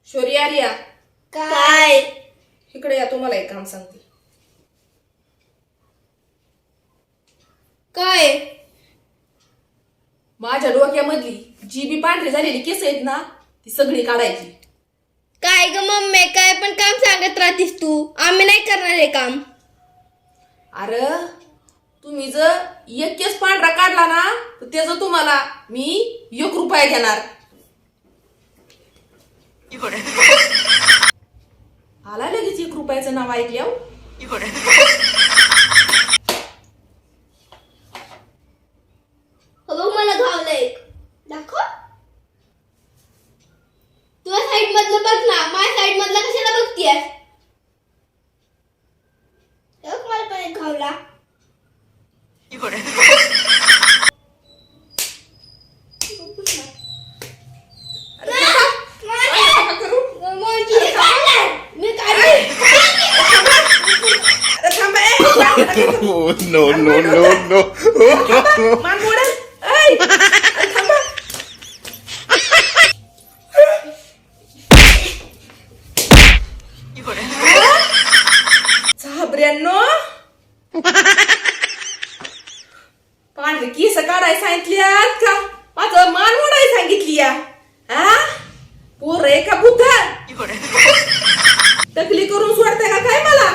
शौर्य आर्या काय? इकडे या, तुम्हाला एक काम सांगते. काय? माझ्या डोक्यामधली जी बी पांढरी झालेली केस आहेत ना ती सगळी काढायची. काय ग मम्मी, काय पण काम सांगत राहतीस तू. आम्ही नाही करणार हे काम. अरे तुम्ही जर एक केस पांढरा काढला ना तर त्याचं तुम्हाला मी 1 रुपया घेणार. आला लगेच 1 रुपयाचं नाव ऐकल्यावर. बघ मला घावलं एक. दाखव. तुझ्या साईड मधलं बघ ना, माझ्या साईड मधलं कशाला बघतीयस? बघ मला पण एक घावला. Oh, no, no, no, no. मान मोडल. ऐ, अरे थांबा. साबऱ्यांनो, पांढरी केस काढायला सांगितल्यात का माझं मान मोडायला सांगितली या? हा पोर आहे का बुद्ध? टकली करून सोडताय का काय मला?